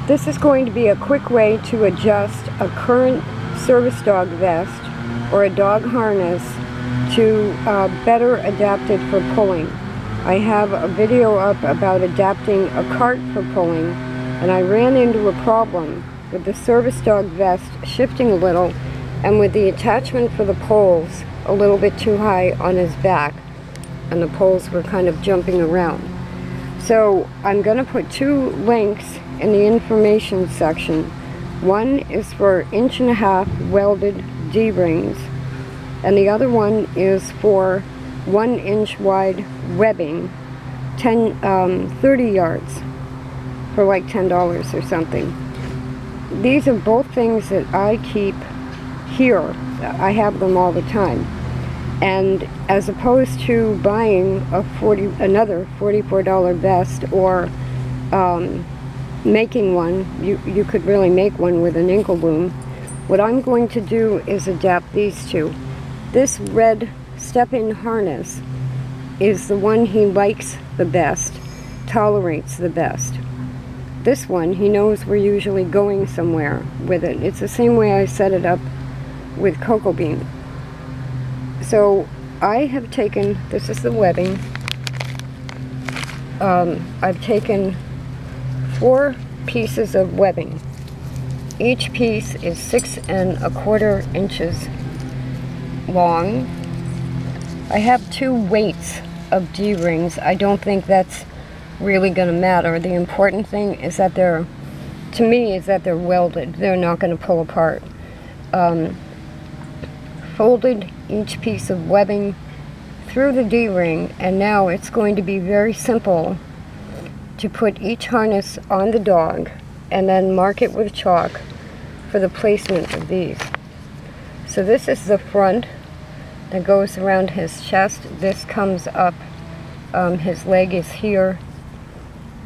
This is going to be a quick way to adjust a current service dog vest or a dog harness to better adapt it for pulling. I have a video up about adapting a cart for pulling, and I ran into a problem with the service dog vest shifting a little and with the attachment for the poles a little bit too high on his back, and the poles were kind of jumping around. So I'm going to put two links in the information section. One is for 1.5" welded D-rings, and the other one is for 1 inch wide webbing, 30 yards for like $10 or something. These are both things that I keep here. I have them all the time. And as opposed to buying another $44 vest or making one, you could really make one with an ankle loom. What I'm going to do is adapt these two. This red step-in harness is the one he likes the best, tolerates the best. This one, he knows we're usually going somewhere with it. It's the same way I set it up with Cocoa Bean. So I have taken, this is the webbing, I've taken 4 pieces of webbing. Each piece is 6¼ inches long. I have 2 weights of D-rings. I don't think that's really going to matter. The important thing is that they're welded. They're not going to pull apart. Folded each piece of webbing through the D-ring, and now it's going to be very simple to put each harness on the dog and then mark it with chalk for the placement of these. So this is the front that goes around his chest. This comes up, his leg is here.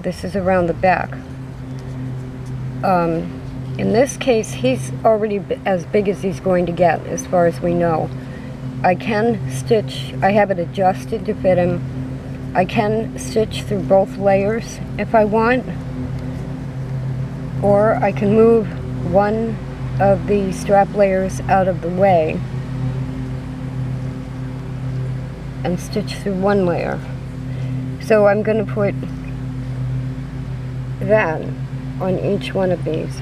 This is around the back. In this case, he's already as big as he's going to get, as far as we know. I can stitch, I have it adjusted to fit him. I can stitch through both layers if I want, or I can move one of the strap layers out of the way and stitch through one layer. So I'm going to put that on each one of these.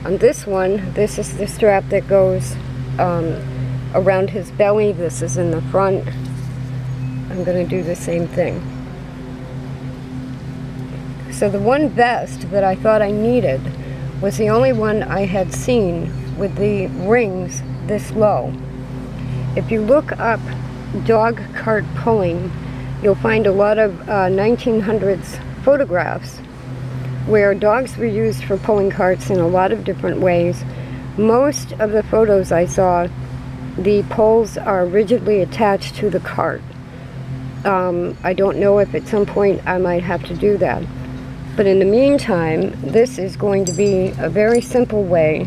On this one, this is the strap that goes around his belly. This is in the front. I'm going to do the same thing. So the one vest that I thought I needed was the only one I had seen with the rings this low. If you look up dog cart pulling, you'll find a lot of 1900s photographs where dogs were used for pulling carts in a lot of different ways. Most of the photos I saw, the poles are rigidly attached to the cart. I don't know if at some point I might have to do that. But in the meantime, this is going to be a very simple way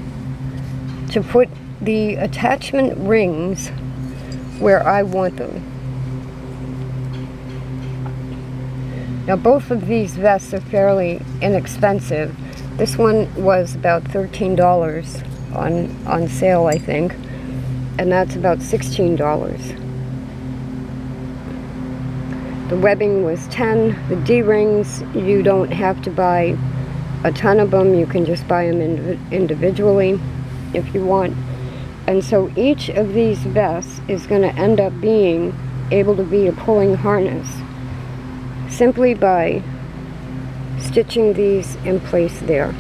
to put the attachment rings where I want them. Now both of these vests are fairly inexpensive. This one was about $13 on sale, I think, and that's about $16. The webbing was $10. The D-rings, you don't have to buy a ton of them. You can just buy them individually if you want. And so each of these vests is going to end up being able to be a pulling harness simply by stitching these in place there.